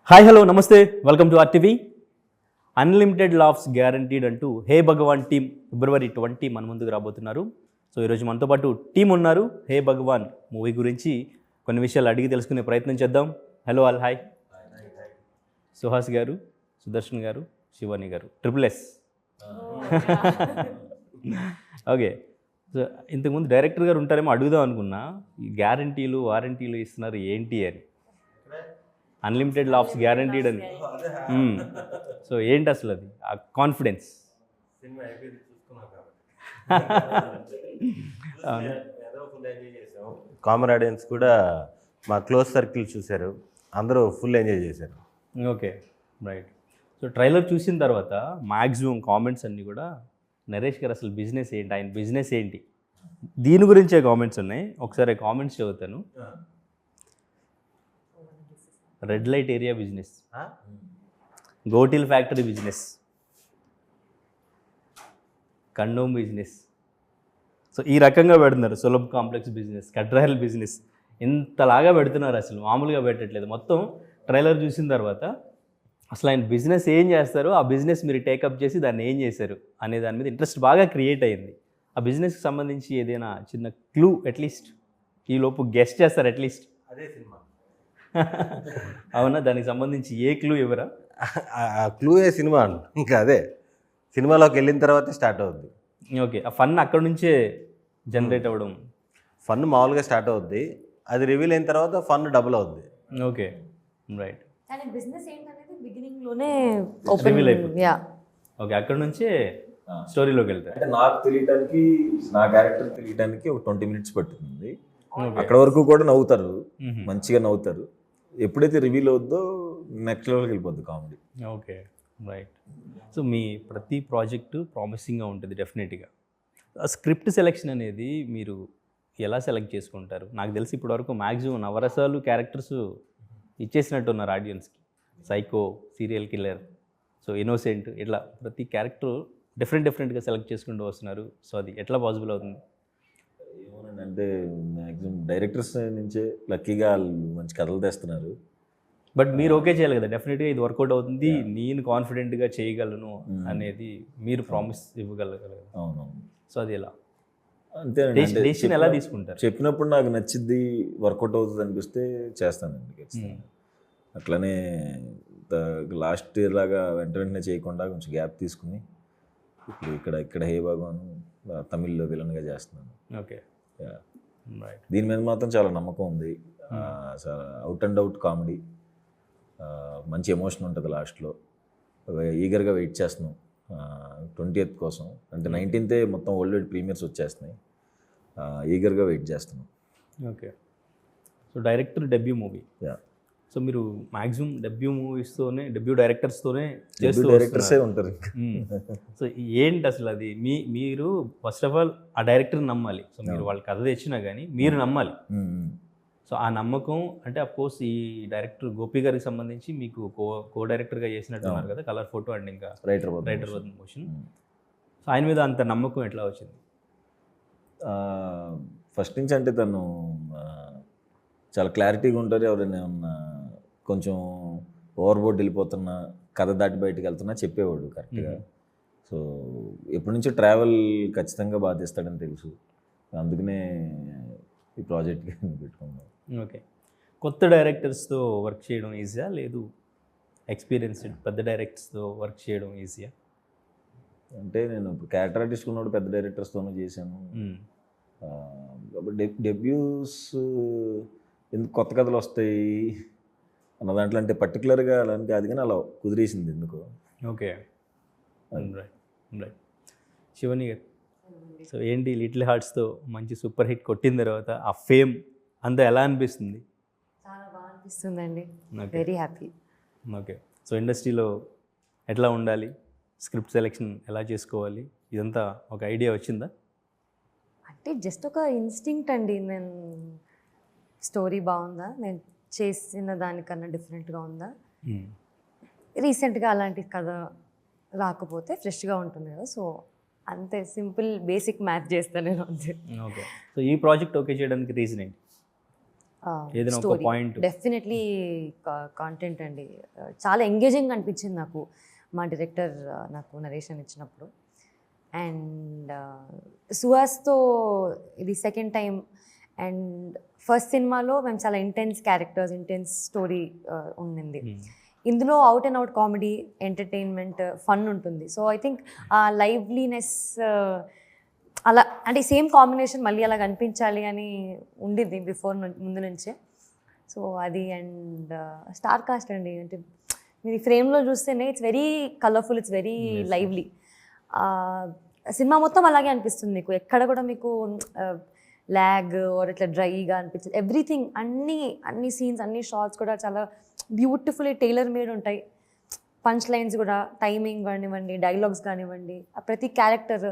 Hi hello నమస్తే welcome to RTV. Unlimited laughs guaranteed అంటూ హే భగవాన్ team February 20 మన ముందుకు రాబోతున్నారు. సో ఈరోజు మనతో పాటు టీం ఉన్నారు. హే భగవాన్ మూవీ గురించి కొన్ని విషయాలు అడిగి తెలుసుకునే ప్రయత్నం చేద్దాం. Hello all hi. సుహాస్ గారు, సుదర్శన్ గారు, శివాని గారు, SSS. ఓకే. సో ఇంతకుముందు డైరెక్టర్ గారు ఉంటారేమో అడుగుదాం అనుకున్నా, ఈ గ్యారంటీలు వారంటీలు ఇస్తున్నారు ఏంటి అని. అన్లిమిటెడ్ లాఫ్స్ గ్యారంటీడ్ అని. సో ఏంటి అసలు అది ఆ కాన్ఫిడెన్స్? కామన్ ఆడియన్స్ కూడా మా క్లోజ్ సర్కిల్ చూశారు, అందరూ ఫుల్ ఎంజాయ్ చేశారు. Okay, right. సో ట్రైలర్ చూసిన తర్వాత మ్యాక్సిమం కామెంట్స్ అన్నీ కూడా నరేష్ గారు అసలు బిజినెస్ ఏంటి, ఆయన బిజినెస్ ఏంటి, దీని గురించే కామెంట్స్ ఉన్నాయి. ఒకసారి కామెంట్స్ చదువుతాను. రెడ్ లైట్ ఏరియా బిజినెస్, గోటిల్ factory business, condom business. So ఈ రకంగా పెడుతున్నారు. సులభ్ కాంప్లెక్స్ బిజినెస్, కట్రాయల్ బిజినెస్, ఇంతలాగా పెడుతున్నారు. అసలు మామూలుగా పెట్టట్లేదు. మొత్తం ట్రైలర్ చూసిన తర్వాత అసలు ఆయన బిజినెస్ ఏం చేస్తారు, ఆ బిజినెస్ మీరు టేకప్ చేసి దాన్ని ఏం చేశారు అనే దాని మీద ఇంట్రెస్ట్ బాగా క్రియేట్ అయ్యింది. ఆ బిజినెస్కి సంబంధించి ఏదైనా చిన్న క్లూ అట్లీస్ట్ ఈ లోపు గెస్ట్ చేస్తారు అట్లీస్ట్. అదే సినిమా. అవునా, దానికి సంబంధించి ఏ క్లూ ఇవ్వరా? ఆ క్లూ ఏ సినిమా ఇంకా అదే సినిమాలోకి వెళ్ళిన తర్వాతే స్టార్ట్ అవుద్ది. ఓకే, ఆ ఫన్ అక్కడ నుంచే జనరేట్ అవ్వడం. ఫన్ మామూలుగా స్టార్ట్ అవుద్ది, అది రివీల్ అయిన తర్వాత ఫన్ డబుల్ అవుద్ది. Okay, right. కానీ బిజినెస్ ఏంటనేది బిగినింగ్ లోనే రివీల్ అయిపోతుంది. ఓకే, అక్కడ నుంచే స్టోరీలోకి వెళ్తాయి. అంటే నాకు తెలియడానికి, నా క్యారెక్టర్ తెలియడానికి ఒక 20 minutes పట్టుతుంది. అక్కడ వరకు కూడా నవ్వుతారు, మంచిగా నవ్వుతారు. ఎప్పుడైతే రివీల్ అవుద్దో నెక్స్ట్ లెవెల్కి వెళ్ళిపోద్ది కామెడీ. Okay, right. సో మీ ప్రతి ప్రాజెక్టు ప్రామిసింగ్గా ఉంటుంది డెఫినెట్గా. ఆ స్క్రిప్ట్ సెలెక్షన్ అనేది మీరు ఎలా సెలెక్ట్ చేసుకుంటారు? నాకు తెలిసి ఇప్పటివరకు మ్యాక్సిమం నవరసాలు క్యారెక్టర్స్ ఇచ్చేసినట్టున్నారు ఆడియన్స్కి. Psycho, serial killer, so innocent, ఇట్లా ప్రతి క్యారెక్టర్ డిఫరెంట్గా సెలెక్ట్ చేసుకుంటూ వస్తున్నారు. సో అది ఎట్లా పాసిబుల్ అవుతుంది? ఏమోనంటే మ్యాక్సిమం డైరెక్టర్స్ నుంచే లక్కీగా వాళ్ళు మంచి కథలు తెస్తున్నారు. బట్ మీరు ఓకే చేయాలి కదా, డెఫినెట్గా ఇది వర్కౌట్ అవుతుంది, నేను కాన్ఫిడెంట్గా చేయగలను అనేది మీరు ప్రామిస్ ఇవ్వగలరు. అవునవును. సో అది ఎలా, అంతే డెసిషన్ ఎలా తీసుకుంటారు? చెప్పినప్పుడు నాకు నచ్చిద్ది, వర్కౌట్ అవుతుంది అనిపిస్తే చేస్తానండి ఖచ్చితంగా. అట్లనే లాస్ట్ ఇయర్ లాగా వెంటనే చేయకుండా కొంచెం గ్యాప్ తీసుకుని ఇప్పుడు ఇక్కడ హే భగవాన్ తమిళ్లో విలన్గా చేస్తున్నాను. Okay, right. దీని మీద మాత్రం చాలా నమ్మకం ఉంది. అవుట్ అండ్ అవుట్ కామెడీ, మంచి ఎమోషన్ ఉంటుంది లాస్ట్లో. ఈగర్గా వెయిట్ చేస్తున్నాం 20th కోసం. అంటే 19th మొత్తం వరల్డ్ వైడ్ ప్రీమియర్స్ వచ్చేస్తున్నాయి. ఈగర్గా వెయిట్ చేస్తున్నాం. Okay. So director debut movie. Yeah. So మీరు మ్యాక్సిమం డెబ్యూ మూవీస్తోనే, డెబ్యూ డైరెక్టర్స్తోనే చేస్తూ డైరెక్టర్సే ఉంటారు. సో ఏంటి అసలు అది మీరు ఫస్ట్ ఆఫ్ ఆల్ ఆ డైరెక్టర్ని నమ్మాలి. సో మీరు వాళ్ళ కథ తెచ్చినా కానీ మీరు నమ్మాలి. సో ఆ నమ్మకం అంటే అఫ్కోర్స్ ఈ డైరెక్టర్ గోపి గారికి సంబంధించి మీకు కో డైరెక్టర్గా చేసినట్టున్నారు కదా, కలర్ ఫోటో అండ్ ఇంకా రైటర్ మోషన్. సో ఆయన మీద అంత నమ్మకం ఎట్లా వచ్చింది? ఫస్ట్ నుంచి అంటే తను చాలా క్లారిటీగా ఉంటారు. ఎవరైనా ఏమన్నా కొంచెం ఓవర్బోర్డ్ వెళ్ళిపోతున్నా, కథ దాటి బయటకు వెళ్తున్నా చెప్పేవాడు కరెక్ట్గా. సో ఎప్పటి నుంచో ట్రావెల్ ఖచ్చితంగా బాగా తీస్తాడని తెలుసు. అందుకనే ఈ ప్రాజెక్ట్కి పెట్టుకున్నాం. ఓకే. కొత్త డైరెక్టర్స్తో వర్క్ చేయడం ఈజీయా, లేదు ఎక్స్పీరియన్స్డ్ పెద్ద డైరెక్టర్స్తో వర్క్ చేయడం ఈజీయా? అంటే నేను క్యారెక్టర్ ఆర్టిస్ట్ ఉన్నప్పుడు పెద్ద డైరెక్టర్స్తోనూ చేశాను. డెబ్యూస్ ఎందుకు కొత్త కథలు వస్తాయి అన్న దాంట్లో అంటే పర్టికులర్గా అలా అంటే అది కానీ అలా కుదిరేసింది ఎందుకు. Okay, right. శివని గారు, సో ఏంటి లిటిల్ హార్ట్స్తో మంచి సూపర్ హిట్ కొట్టిన తర్వాత ఆ ఫేమ్ అంతా ఎలా అనిపిస్తుంది? చాలా బాగా అనిపిస్తుందండి, వెరీ హ్యాపీ. ఓకే. సో ఇండస్ట్రీలో ఎట్లా ఉండాలి, స్క్రిప్ట్ సెలెక్షన్ ఎలా చేసుకోవాలి, ఇదంతా ఒక ఐడియా వచ్చిందా? అంటే జస్ట్ ఒక ఇన్స్టింక్ట్ అండి. నేను స్టోరీ బాగుందా, నేను చేసిన దానికన్నా డిఫరెంట్గా ఉందా, రీసెంట్గా అలాంటి కథ రాకపోతే ఫ్రెష్గా ఉంటుంది కదా. సో అంతే, సింపుల్ బేసిక్ మ్యాథ్ చేస్తాను నేను అంతే. ఓకే. సో ఈ ప్రాజెక్ట్ ఓకే చేయడానికి రీజన్ ఏంటి? ఏదైనా ఒక స్టోరీ పాయింట్ డెఫినెట్లీ కాంటెంట్ అండి. చాలా ఎంగేజింగ్ అనిపించింది నాకు మా డైరెక్టర్ నాకు నరేషన్ ఇచ్చినప్పుడు. అండ్ సుహాస్తో ఇది సెకండ్ టైం. అండ్ ఫస్ట్ సినిమాలో మేము చాలా ఇంటెన్స్ క్యారెక్టర్స్, ఇంటెన్స్ స్టోరీ ఉండింది. ఇందులో out and out comedy, entertainment, fun ఉంటుంది. సో ఐ థింక్ ఆ లైవ్లీనెస్ అలా అంటే సేమ్ కాంబినేషన్ మళ్ళీ అలా కనిపించాలి అని ఉండిద్ది ముందు నుంచే. సో అది. అండ్ స్టార్ కాస్ట్ అండి, అంటే మీరు ఫ్రేమ్లో చూస్తేనే it's very colourful, it's very lively. Cinema మొత్తం అలాగే అనిపిస్తుంది మీకు, ఎక్కడ కూడా మీకు ల్యాగ్ ఆర్ ఇట్లా డ్రైగా అనిపించదు. ఎవ్రీథింగ్, అన్ని సీన్స్, అన్ని షార్ట్స్ కూడా చాలా బ్యూటిఫుల్లీ టైలర్ మేడ్ ఉంటాయి. పంచ్ లైన్స్ కూడా, టైమింగ్ కానివ్వండి, డైలాగ్స్ కానివ్వండి, ప్రతి క్యారెక్టర్,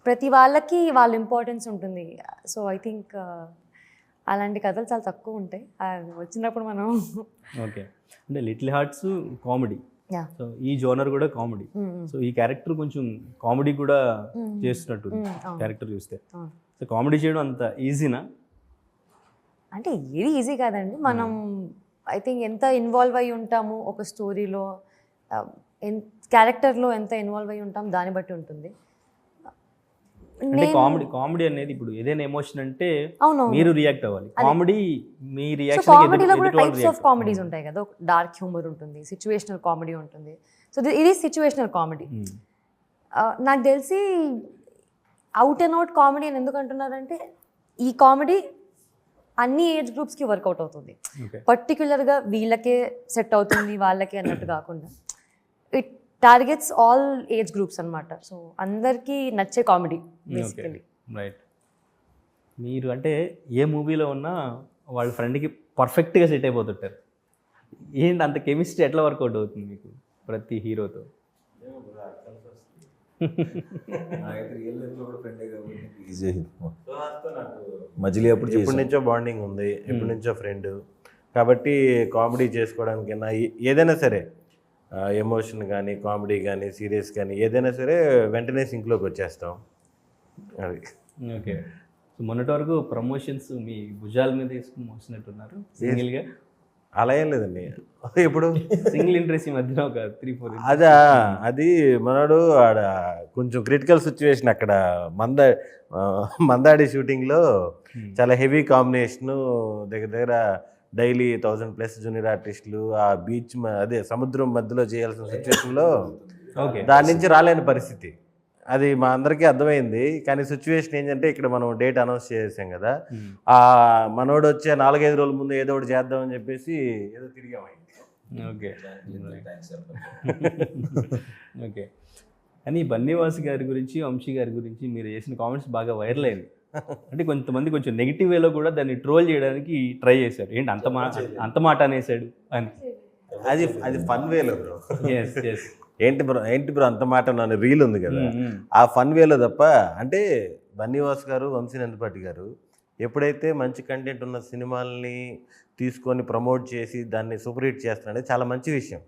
ప్రతి వాళ్ళకి వాళ్ళ ఇంపార్టెన్స్ ఉంటుంది. సో ఐ థింక్ అలాంటి కథలు చాలా తక్కువ ఉంటాయి, వచ్చినప్పుడు మనం. ఓకే, అంటే little hearts comedy, Yeah. So ఈ జోనర్ కూడా కామెడీ. సో ఈ క్యారెక్టర్ కొంచెం కామెడీ కూడా చేస్తున్నట్టు క్యారెక్టర్ చూస్తే. సో కామెడీ చేయడం అంత ఈజీనా? అంటే ఏది ఈజీ కాదండి. మనం ఐ థింక్ ఎంత ఇన్వాల్వ్ అయి ఉంటాము ఒక స్టోరీలో, క్యారెక్టర్లో ఎంత ఇన్వాల్వ్ అయి ఉంటాం దాన్ని బట్టి ఉంటుంది. అంటే కామెడీ అనేది ఇప్పుడు ఏదైనా ఎమోషన్ అంటే అవును, మీరు రియాక్ట్ అవ్వాలి. కామెడీ మీ సో రియాక్షన్ కామెడీలో కూడా టైప్స్ ఆఫ్ కామెడీస్ ఉంటాయి కదా. డార్క్ హ్యూమర్ ఉంటుంది, సిచ్యువేషనల్ కామెడీ ఉంటుంది. సో ఇది సిచ్యువేషనల్ కామెడీ. నాకు తెలిసి అవుట్ అండ్ అవుట్ కామెడీ అని ఎందుకు అంటున్నారంటే, ఈ కామెడీ అన్ని ఏజ్ గ్రూప్స్కి వర్కౌట్ అవుతుంది. పర్టికులర్గా వీళ్ళకే సెట్ అవుతుంది వాళ్ళకే అన్నట్టు కాకుండా it targets all age groups అనమాట. సో అందరికీ నచ్చే కామెడీ బేసికలీ. రైట్. మీరు అంటే ఏ మూవీలో ఉన్నా వాళ్ళ ఫ్రెండ్కి పర్ఫెక్ట్గా సెట్ అయిపోతుంటారు. ఏంటి అంత కెమిస్ట్రీ ఎట్లా వర్కౌట్ అవుతుంది మీకు ప్రతి హీరోతో? మజిలీ అప్పుడు ఎప్పటి నుంచో బాండింగ్ ఉంది, ఎప్పటి నుంచో ఫ్రెండ్ కాబట్టి కామెడీ చేసుకోవడానికైనా ఏదైనా సరే, ఎమోషన్ కానీ, కామెడీ కానీ, సీరియస్ కానీ ఏదైనా సరే వెంటనే సింక్లోకి వచ్చేస్తాం. అది. ఓకే. సో మొన్నటి వరకు ప్రమోషన్స్ మీ భుజాల మీద వేసుకుని మోసినట్టున్నారు సింగిల్గా. అలా ఏం లేదండి. ఇప్పుడు సింగిల్ ఇంట్రెస్ట్ ఈ మధ్యన ఒక 3-4 అది మనోడు ఆడ కొంచెం క్రిటికల్ సిచ్యువేషన్ అక్కడ మందాడి షూటింగ్లో చాలా హెవీ కాంబినేషను, దగ్గర డైలీ 1000+ జూనియర్ ఆర్టిస్టులు, ఆ బీచ్ అదే సముద్రం మధ్యలో చేయాల్సిన సిచ్యువేషన్లో దాని నుంచి రాలేని పరిస్థితి. అది మా అందరికీ అర్థమైంది. కానీ సిచ్యువేషన్ ఏంటంటే, ఇక్కడ మనం డేట్ అనౌన్స్ చేసాం కదా, ఆ మనోడు వచ్చే 4-5 రోజుల ముందు ఏదో ఒకటి చేద్దామని చెప్పేసి ఏదో తిరిగామైంది. ఓకే. ఓకే. కానీ బన్నీవాస్ గారి గురించి, వంశీ గారి గురించి మీరు చేసిన కామెంట్స్ బాగా వైరల్ అయింది. అంటే కొంతమంది కొంచెం నెగిటివ్ వేలో కూడా దాన్ని ట్రోల్ చేయడానికి ట్రై చేశారు. ఏంటి అంత మాట అనేసాడు అని. అది ఫన్ వేలో బ్రో. Yes yes. ఏంటి బ్రో అంత మాట నన్ను రీల్ ఉంది కదా, ఆ ఫన్ వేలో తప్ప. అంటే బన్నీవాస్ గారు, వంశీ నందిపాటి గారు ఎప్పుడైతే మంచి కంటెంట్ ఉన్న సినిమాల్ని తీసుకొని ప్రమోట్ చేసి దాన్ని సూపర్ హిట్ చేస్తున్నారనేది చాలా మంచి విషయం.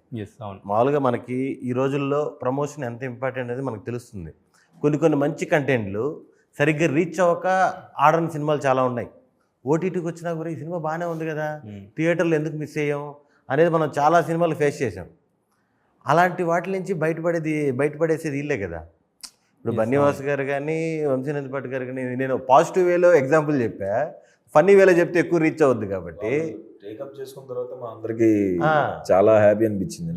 మామూలుగా మనకి ఈ రోజుల్లో ప్రమోషన్ ఎంత ఇంపార్టెంట్ అనేది మనకు తెలుస్తుంది. కొన్ని మంచి కంటెంట్లు సరిగ్గా రీచ్ అవ్వక ఆడని సినిమాలు చాలా ఉన్నాయి. ఓటీటీకి వచ్చినా కూడా ఈ సినిమా బాగానే ఉంది కదా, థియేటర్లో ఎందుకు మిస్ అయ్యాం అనేది మనం చాలా సినిమాలు ఫేస్ చేసాం. అలాంటి వాటి నుంచి బయటపడేసేది వీళ్ళే కదా. ఇప్పుడు బన్నీవాస్ గారు కానీ, వంశీ నందిపాటి గారు కానీ, నేను పాజిటివ్ వేలో ఎగ్జాంపుల్ చెప్పా, ఫన్నీ వేలో చెప్తే ఎక్కువ రీచ్ అవుద్ది కాబట్టి. టేకప్ చేసుకున్న తర్వాత మా అందరికి చాలా హ్యాపీ అనిపించింది.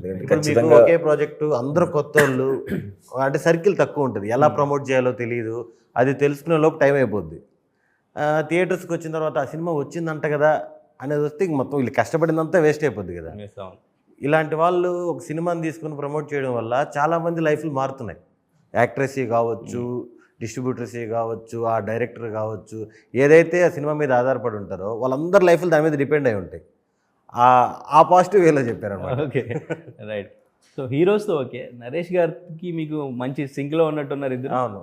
మీకు ఒకే ప్రాజెక్టు, అందరూ కొత్త వాళ్ళు, అంటే సర్కిల్ తక్కువ ఉంటుంది, ఎలా ప్రమోట్ చేయాలో తెలియదు. అది తెలుసుకునే లోపు టైం అయిపోద్ది. థియేటర్స్కి వచ్చిన తర్వాత ఆ సినిమా వచ్చిందంట కదా అనేది వస్తే ఇంక మొత్తం వీళ్ళు కష్టపడిందంతా వేస్ట్ అయిపోద్ది కదా. ఇలాంటి వాళ్ళు ఒక సినిమాని తీసుకుని ప్రమోట్ చేయడం వల్ల చాలామంది లైఫ్లు మారుతున్నాయి. యాక్ట్రెస్ కావచ్చు, డిస్ట్రిబ్యూటర్స్ కావచ్చు, ఆ డైరెక్టర్ కావచ్చు, ఏదైతే ఆ సినిమా మీద ఆధారపడి ఉంటారో వాళ్ళందరి లైఫ్లు దాని మీద డిపెండ్ అయి ఉంటాయి. ఆ పాజిటివ్ వేలో చెప్పారన్నమాట. Okay, right. సో హీరోస్తో ఓకే, నరేష్ గారికి మీకు మంచి సింక్లో ఉన్నట్టున్నారు ఇద్దరు. అవును.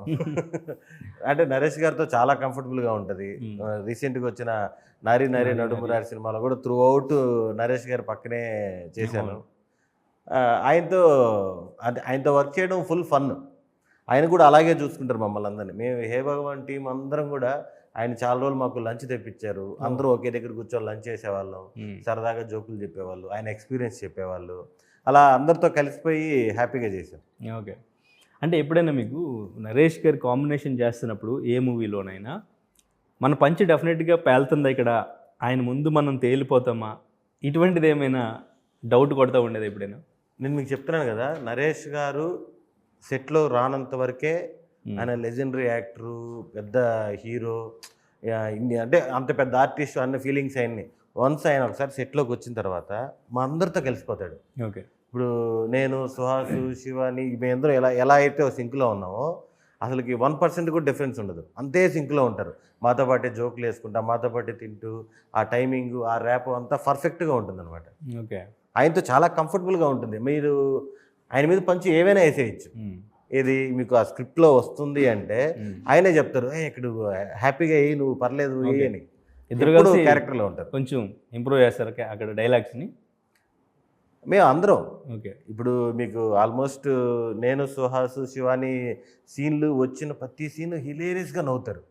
అంటే నరేష్ గారితో చాలా కంఫర్టబుల్గా ఉంటుంది. రీసెంట్గా వచ్చిన నారి నడుమురారి సినిమాలో కూడా త్రూ అవుట్ నరేష్ గారి పక్కనే చేశాను. ఆయనతో వర్క్ చేయడం ఫుల్ ఫన్. ఆయన కూడా అలాగే చూసుకుంటారు మమ్మల్ని అందరినీ. మేము హే భగవాన్ టీం అందరం కూడా ఆయన చాలా రోజులు మాకు లంచ్ తెప్పించారు, అందరూ ఒకే దగ్గర కూర్చొని లంచ్ చేసేవాళ్ళం, సరదాగా జోకులు చెప్పేవాళ్ళు, ఆయన ఎక్స్పీరియన్స్ చెప్పేవాళ్ళు, అలా అందరితో కలిసిపోయి హ్యాపీగా చేశాం. ఓకే. అంటే ఎప్పుడైనా మీకు నరేష్ గారి కాంబినేషన్ చేస్తున్నప్పుడు ఏ మూవీలోనైనా మన పంచి డెఫినెట్గా పేలుతుందా ఇక్కడ, ఆయన ముందు మనం తేలిపోతామా, ఇటువంటిది ఏమైనా డౌట్ కొడతా ఉండేది ఎప్పుడైనా? నేను మీకు చెప్తున్నాను కదా, నరేష్ గారు సెట్లో రానంత వరకే ఆయన లెజెండరీ యాక్టరు, పెద్ద హీరో, ఇన్ని అంటే అంత పెద్ద ఆర్టిస్ట్ అన్న ఫీలింగ్స్ ఆయన్ని. వన్స్ ఆయన ఒకసారి సెట్లోకి వచ్చిన తర్వాత మా అందరితో కలిసిపోతాడు. ఓకే. ఇప్పుడు నేను, సుహాసు, శివాని, మేమందరం ఎలా అయితే సింక్లో ఉన్నామో అసలుకి 1% కూడా డిఫరెన్స్ ఉండదు, అంతే సింక్లో ఉంటారు. మాతో పాటే జోకులు వేసుకుంటా, మాతో పాటే తింటూ, ఆ టైమింగ్, ఆ ర్యాప్ అంతా పర్ఫెక్ట్గా ఉంటుంది అనమాట. ఓకే. ఆయనతో చాలా కంఫర్టబుల్గా ఉంటుంది. మీరు ఆయన మీద పంచి ఏవైనా వేసేయచ్చు. ఏది మీకు ఆ స్క్రిప్ట్లో వస్తుంది అంటే ఆయనే చెప్తారు, ఇక్కడ హ్యాపీగా వేయి, నువ్వు పర్లేదు వేయి అని. ఇద్దరు కలిసి క్యారెక్టర్లో ఉంటారు. కొంచెం ఇంప్రూవ్ చేస్తారు అక్కడ డైలాగ్స్ని. మేము అందరం ఓకే. ఇప్పుడు మీకు ఆల్మోస్ట్ నేను, సుహాసు, శివాని సీన్లు వచ్చిన ప్రతి సీన్ హిలేరియస్గా నవ్వుతారు.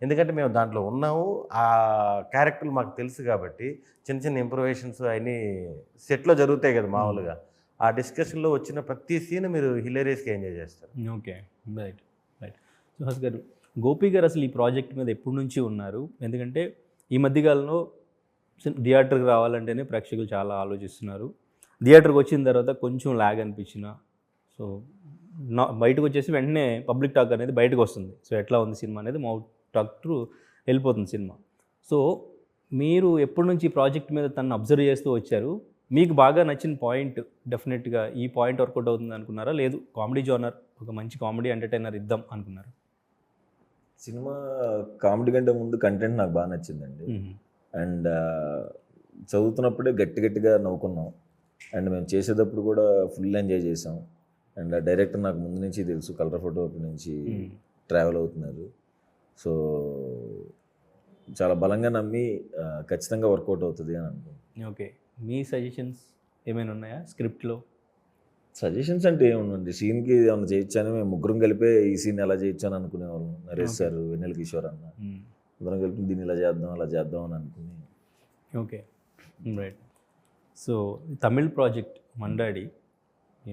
ఎందుకంటే మేము దాంట్లో ఉన్నాము, ఆ క్యారెక్టర్లు మాకు తెలుసు కాబట్టి చిన్న చిన్న ఇంప్రూవేషన్స్ అవన్నీ సెట్లో జరుగుతాయి కదా మామూలుగా. ఆ డిస్కషన్లో వచ్చిన ప్రతి సీన్ మీరు హిలేరియస్గా ఎంజాయ్ చేస్తారు. ఓకే. రైట్. సుహాస్ గారు, గోపి గారు అసలు ఈ ప్రాజెక్ట్ మీద ఎప్పటి నుంచి ఉన్నారు? ఎందుకంటే ఈ మధ్యకాలంలో థియేటర్కి రావాలంటేనే ప్రేక్షకులు చాలా ఆలోచిస్తున్నారు. థియేటర్కి వచ్చిన తర్వాత కొంచెం ల్యాగ్ అనిపించిన, సో బయటకు వచ్చేసి వెంటనే పబ్లిక్ టాక్ అనేది బయటకు వస్తుంది. సో ఎట్లా ఉంది సినిమా అనేది మౌత్ టాక్ త్రూ వెళ్ళిపోతుంది సినిమా. సో మీరు ఎప్పటి నుంచి ఈ ప్రాజెక్ట్ మీద తను అబ్జర్వ్ చేస్తూ వచ్చారు? మీకు బాగా నచ్చిన పాయింట్, డెఫినెట్గా ఈ పాయింట్ వర్కౌట్ అవుతుంది అనుకున్నారా, లేదు కామెడీ జోనర్, ఒక మంచి కామెడీ ఎంటర్టైనర్ ఇద్దాం అనుకున్నారు? సినిమా కామెడీ కంటే ముందు కంటెంట్ నాకు బాగా నచ్చిందండి. అండ్ చదువుతున్నప్పుడే గట్టిగా నవ్వుకున్నాం. అండ్ మేము చేసేటప్పుడు కూడా ఫుల్ ఎంజాయ్ చేసాం. అండ్ ఆ డైరెక్టర్ నాకు ముందు నుంచి తెలుసు, కలర్ ఫోటో నుంచి ట్రావెల్ అవుతున్నారు. సో చాలా బలంగా నమ్మి ఖచ్చితంగా వర్కౌట్ అవుతుంది అని అనుకుంటున్నాను. ఓకే. మీ సజెషన్స్ ఏమైనా ఉన్నాయా స్క్రిప్ట్లో? సజెషన్స్ అంటే ఏముందండి, సీన్కి ఏమైనా చేయొచ్చని మేము ముగ్గురం కలిపే ఈ సీన్ ఎలా చేయొచ్చు అని అనుకునేవాళ్ళం. నరేష్ సార్, వెన్నెల కిషోర్ అన్న, ముగ్గురం కలిపి దీన్ని ఇలా చేద్దాం అలా చేద్దాం అని అనుకుని. Okay. Right. So Tamil project మండాడి,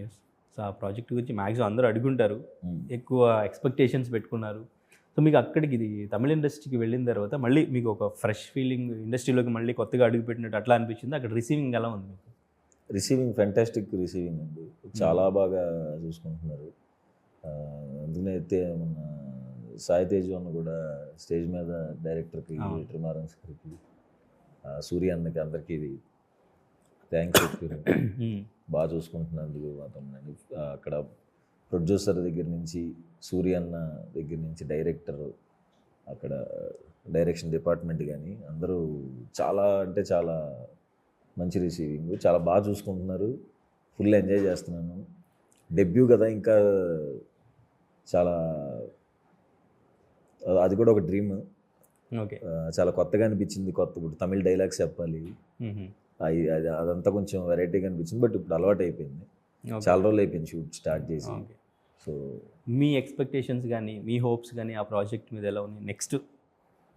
ఎస్, సో ఆ ప్రాజెక్ట్ గురించి మ్యాక్సిమం అందరూ అడుగుంటారు, ఎక్కువ ఎక్స్పెక్టేషన్స్ పెట్టుకున్నారు. సో మీకు అక్కడికి ఇది తమిళ ఇండస్ట్రీకి వెళ్ళిన తర్వాత మళ్ళీ మీకు ఒక ఫ్రెష్ ఫీలింగ్, ఇండస్ట్రీలోకి మళ్ళీ కొత్తగా అడుగుపెట్టినట్టు అట్లా అనిపించింది? అక్కడ రిసీవింగ్ ఎలా ఉంది మీకు? రిసీవింగ్ ఫెంటాస్టిక్ రిసీవింగ్ అండి, చాలా బాగా చూసుకుంటున్నారు. అందుకనే అయితే మన సాయి తేజ్ అన్న కూడా స్టేజ్ మీద డైరెక్టర్కి, ట్రిమారన్స్ గారికి, సూర్య అన్నకి, అందరికీ ఇది థ్యాంక్స్ చెప్పారు. బాగా చూసుకుంటున్నందుకు అతను. అక్కడ ప్రొడ్యూసర్ దగ్గర నుంచి, సూర్య అన్న దగ్గర నుంచి, డైరెక్టర్, అక్కడ డైరెక్షన్ డిపార్ట్మెంట్ కానీ అందరూ చాలా అంటే చాలా మంచి రిసీవింగ్, చాలా బాగా చూసుకుంటున్నారు. ఫుల్ ఎంజాయ్ చేస్తున్నాను. డెబ్యూ కదా, ఇంకా చాలా, అది కూడా ఒక డ్రీమ్. ఓకే. చాలా కొత్తగా అనిపించింది. ఇప్పుడు తమిళ డైలాగ్స్ చెప్పాలి, అదంతా కొంచెం వెరైటీగా అనిపించింది. బట్ ఇప్పుడు అలవాటు అయిపోయింది, చాలా రోజులు అయిపోయింది షూట్ స్టార్ట్ చేసి. సో మీ ఎక్స్పెక్టేషన్స్ కానీ, మీ హోప్స్ కానీ ఆ ప్రాజెక్ట్ మీద ఎలా ఉన్నాయి? నెక్స్ట్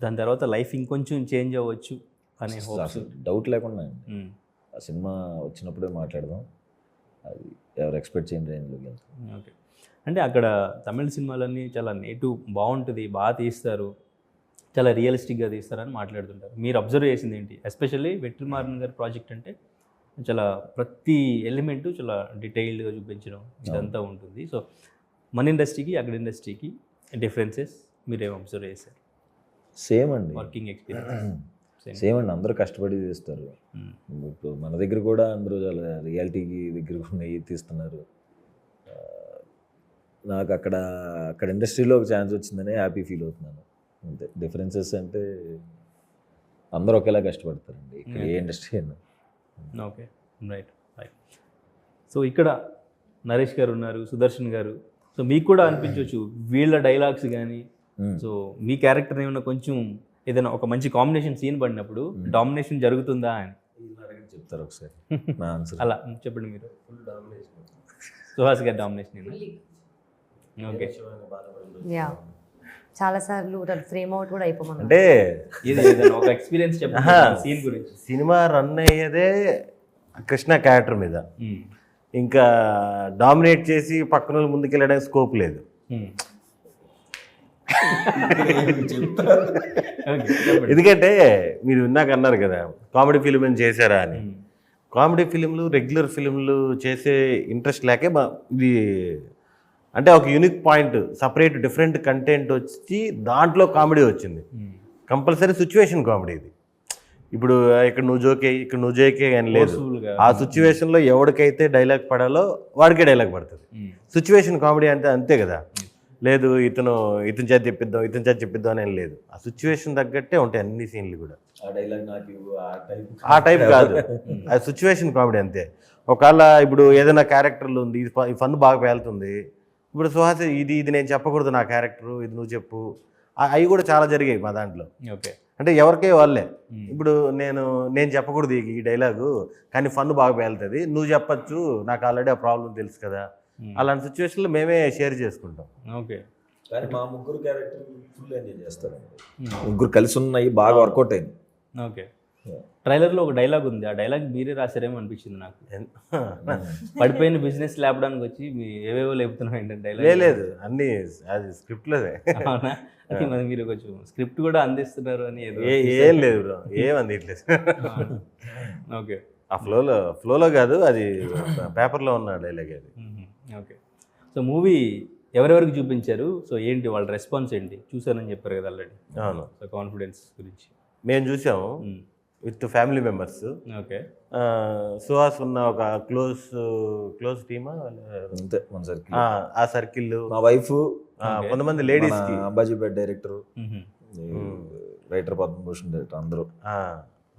దాని తర్వాత లైఫ్ ఇంకొంచెం చేంజ్ అవ్వచ్చు అనే హోప్స్? డౌట్ లేకుండా అండి. ఆ సినిమా వచ్చినప్పుడే మాట్లాడదాం, అది ఎవరు ఎక్స్పెక్ట్ చేయని రేంజ్లోకి వెళ్తాం. ఓకే. అంటే అక్కడ తమిళ సినిమాలన్నీ చాలా నేటివ్, బాగుంటుంది, బాగా తీస్తారు, చాలా రియలిస్టిక్గా తీస్తారని మాట్లాడుతుంటారు. మీరు అబ్జర్వ్ చేసింది ఏంటి? ఎస్పెషల్లీ వెట్రిమారన్ గారి ప్రాజెక్ట్ అంటే చాలా ప్రతి ఎలిమెంటు చాలా డీటెయిల్డ్గా చూపించడం ఇదంతా ఉంటుంది. సో మన ఇండస్ట్రీకి అక్కడ ఇండస్ట్రీకి డిఫరెన్సెస్ మీరేం అబ్జర్వ్ చేశారు? సేమ్ అండి, వర్కింగ్ ఎక్స్పీరియన్స్ సేమ్ అండి. అందరూ కష్టపడి తీస్తారు. ఇప్పుడు మన దగ్గర కూడా అందరూ చాలా రియాలిటీకి దగ్గర ఉన్నాయి తీస్తున్నారు. నాకు అక్కడ ఇండస్ట్రీలో ఒక ఛాన్స్ వచ్చిందని హ్యాపీ ఫీల్ అవుతున్నాను అంతే. డిఫరెన్సెస్ అంటే అందరూ ఒకేలా కష్టపడతారండి ఇక్కడ, ఏ ఇండస్ట్రీ అయినా. ఓకే. రైట్. సో ఇక్కడ నరేష్ గారు ఉన్నారు, సుదర్శన్ గారు. సో మీకు కూడా అనిపించవచ్చు వీళ్ళ డైలాగ్స్ కానీ, సో మీ క్యారెక్టర్ ఏమైనా కొంచెం ఏదైనా ఒక మంచి కాంబినేషన్ సీన్ పడినప్పుడు డామినేషన్ జరుగుతుందా అని చెప్తారు ఒకసారి నా ఆన్సర్. అలా చెప్పండి మీరు. సుహాస్ గారి డామినేషన్. ఓకే. యా, చాలాసార్లు ఫ్రేమ్ అవుట్ కూడా అయిపోమన్నాను. అంటే ఇది ఏదైనా ఒక ఎక్స్పీరియన్స్ చెప్పండి సీన్ గురించి. సినిమా రన్ అయ్యేదే కృష్ణ క్యారెక్టర్ మీద. ఇంకా డామినేట్ చేసి పక్కన వాళ్ళు ముందుకెళ్ళడానికి స్కోప్ లేదు. ఎందుకంటే మీరు ఇందాక అన్నారు కదా కామెడీ ఫిలిం అని చేశారా అని. కామెడీ ఫిలింలు రెగ్యులర్ ఫిలింలు చేసే ఇంట్రెస్ట్ లేకే ఇది అంటే ఒక unique point, separate different content వచ్చి దాంట్లో కామెడీ వచ్చింది. కంపల్సరీ సిచ్యువేషన్ కామెడీ ఇది. ఇప్పుడు ఇక్కడ నువ్వు జోకే ఇక్కడ నువ్వు జోకే అని లేదు. ఆ సిచ్యువేషన్లో ఎవరికైతే డైలాగ్ పడాలో వాడికే డైలాగ్ పడుతుంది. సిచ్యువేషన్ కామెడీ అంటే అంతే కదా. లేదు ఇతను చేతి చెప్పిద్దాం అని లేదు. ఆ సిచ్యువేషన్ తగ్గట్టే ఉంటాయి అన్ని సీన్లు కూడా. ఆ టైప్ కాదు, అది సిచ్యువేషన్ కామెడీ అంతే. ఒకవేళ ఇప్పుడు ఏదైనా క్యారెక్టర్లు ఉంది, ఈ ఫన్ బాగా పేలుతుంది, ఇప్పుడు సుహాస్ ఇది నేను చెప్పకూడదు నా క్యారెక్టరు, ఇది నువ్వు చెప్పు, అవి కూడా చాలా జరిగాయి మా దాంట్లో. ఓకే, అంటే ఎవరికే వాళ్ళే. ఇప్పుడు నేను చెప్పకూడదు ఈ డైలాగు, కానీ ఫన్ బాగా పేలుతుంది, నువ్వు చెప్పచ్చు, నాకు ఆల్రెడీ ఆ ప్రాబ్లం తెలుసు కదా. అలాంటి సిచ్యువేషన్లో మేమే షేర్ చేసుకుంటాం. ఓకే, కానీ మా ముగ్గురు క్యారెక్టర్ ఫుల్ ఎంజాయ్ చేస్తారండి. ముగ్గురు కలిసి ఉన్నాయి, బాగా వర్కౌట్ అయింది. ఓకే. ట్రైలర్లో ఒక డైలాగ్ ఉంది, ఆ డైలాగ్ మీరే రాశారేమో అనిపించింది నాకు. పడిపోయిన బిజినెస్ లేపడానికి వచ్చి ఏవేవో లేపుతున్నావు ఏంటంటే డైలాగ్. లేదు, అన్ని అది స్క్రిప్ట్లోనే. అవునా? మరి మీరు కొంచెం స్క్రిప్ట్ కూడా అందిస్తున్నారు అని ఏదో. ఏం లేదు బ్రో, ఏం అందిట్లేదు. ఓకే, ఆ ఫ్లోలో కాదు, అది పేపర్లో ఉన్న డైలాగ్ అది. ఓకే. సో మూవీ ఎవరెవరికి చూపించారు, సో ఏంటి వాళ్ళ రెస్పాన్స్ ఏంటి? చూసానని చెప్పారు కదా ఆల్రెడీ. అవును, సో కాన్ఫిడెన్స్ గురించి. మేము చూసాము with family members. Okay. Suhas ఉన్న ఒక క్లోజ్ టీమా అంతే, మన సర్కిల్, ఆ సర్కిల్, మా వైఫ్, కొంతమంది ladies, Ambajipeta director, writer Padma Bhushan director,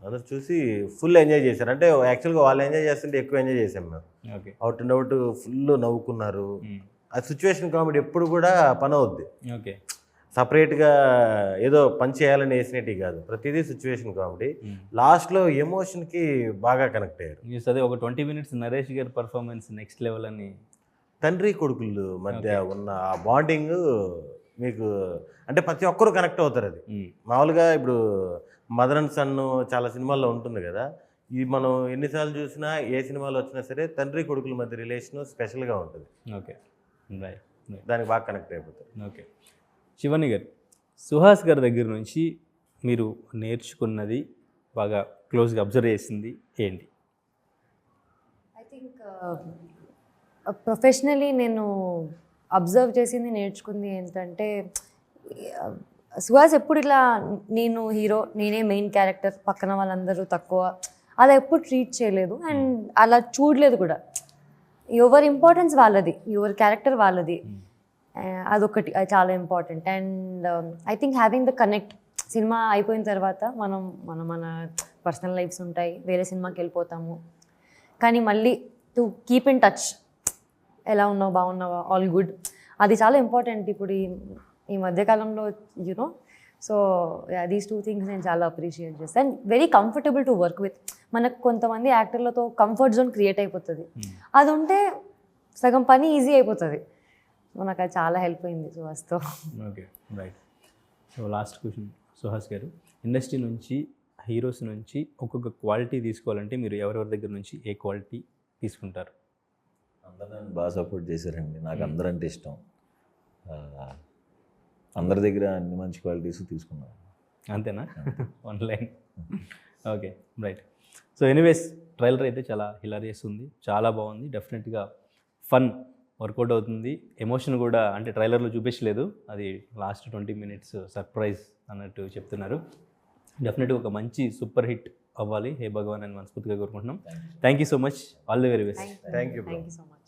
అందరూ చూసి ఫుల్ ఎంజాయ్ చేశారు. అంటే యాక్చువల్గా వాళ్ళు ఎంజాయ్ చేస్తుంటే ఎక్కువ ఎంజాయ్ చేసాం మేము. అవుట్ అండ్ అవుట్ ఫుల్ నవ్వుకున్నారు. ఆ సిచ్యువేషన్ కామెడీ ఎప్పుడు కూడా పని అవుద్ది. ఓకే, సపరేట్గా ఏదో పని చేయాలని వేసినట్టు కాదు, ప్రతిదీ సిచ్యువేషన్ కామెడీ. లాస్ట్లో ఎమోషన్కి బాగా కనెక్ట్ అయ్యారు. అదే ఒక 20 minutes నరేష్ గారి పర్ఫార్మెన్స్ నెక్స్ట్ లెవెల్ అని. తండ్రి కొడుకులు మధ్య ఉన్న ఆ బాండింగ్ మీకు అంటే ప్రతి ఒక్కరు కనెక్ట్ అవుతారు. అది మామూలుగా ఇప్పుడు మదర్ అండ్ సన్ చాలా సినిమాల్లో ఉంటుంది కదా, ఇది మనం ఎన్నిసార్లు చూసినా ఏ సినిమాలో వచ్చినా సరే తండ్రి కొడుకుల మధ్య రిలేషన్ స్పెషల్గా ఉంటుంది. ఓకే, రైట్, దానికి బాగా కనెక్ట్ అయిపోతారు. ఓకే. శివాని గారు, సుహాస్ గారి దగ్గర నుంచి మీరు నేర్చుకున్నది, బాగా క్లోజ్గా అబ్జర్వ్ చేసింది ఏంటి? ఐ థింక్ ప్రొఫెషనలీ నేను అబ్జర్వ్ చేసింది, నేర్చుకుంది ఏంటంటే, సుహాస్ ఎప్పుడు ఇలా నేను హీరో, నేనే మెయిన్ క్యారెక్టర్, పక్కన వాళ్ళందరూ తక్కువ, అలా ఎప్పుడు ట్రీట్ చేయలేదు. అండ్ అలా చూడలేదు కూడా. ఎవరి ఇంపార్టెన్స్ వాళ్ళది, ఎవరి క్యారెక్టర్ వాళ్ళది, అదొకటి, అది చాలా important. And I think having the connect, cinema అయిపోయిన తర్వాత మన పర్సనల్ లైఫ్స్ ఉంటాయి, వేరే సినిమాకి వెళ్ళిపోతాము, కానీ మళ్ళీ టు కీప్ ఇన్ టచ్, ఎలా ఉన్నావు, బాగున్నావా, ఆల్ గుడ్, అది చాలా ఇంపార్టెంట్ ఇప్పుడు ఈ మధ్యకాలంలో, యూనో. సో దీస్ 2 things నేను చాలా అప్రిషియేట్ చేస్తాను. And very comfortable to work with. మనకు కొంతమంది యాక్టర్లతో కంఫర్ట్ జోన్ క్రియేట్ అయిపోతుంది, అది ఉంటే సగం పని ఈజీ అయిపోతుంది. సో నాకు అది చాలా హెల్ప్ అయింది సుహాస్తో. Okay, right. So last question Suhas garu, industry నుంచి, హీరోస్ నుంచి ఒక్కొక్క క్వాలిటీ తీసుకోవాలంటే మీరు ఎవరెవరి దగ్గర నుంచి ఏ క్వాలిటీ తీసుకుంటారు? అందరూ నన్ను బాగా సపోర్ట్ చేశారండి, నాకు అందరంటే ఇష్టం. అందరి దగ్గర అన్ని మంచి క్వాలిటీస్ తీసుకున్నాను. అంతేనా? One line. Okay, right. So anyways, trailer అయితే చాలా హిలారియస్ ఉంది, చాలా బాగుంది. డెఫినెట్గా ఫన్ వర్కౌట్ అవుతుంది. ఎమోషన్ కూడా, అంటే ట్రైలర్లో చూపించలేదు, అది లాస్ట్ 20 minutes సర్ప్రైజ్ అన్నట్టు చెప్తున్నారు. డెఫినెట్గా ఒక మంచి సూపర్ హిట్ అవ్వాలి, హే భగవాన్ అని మనస్ఫూర్తిగా కోరుకుంటున్నాం. Thank you so much, all the very best. Thank you so much.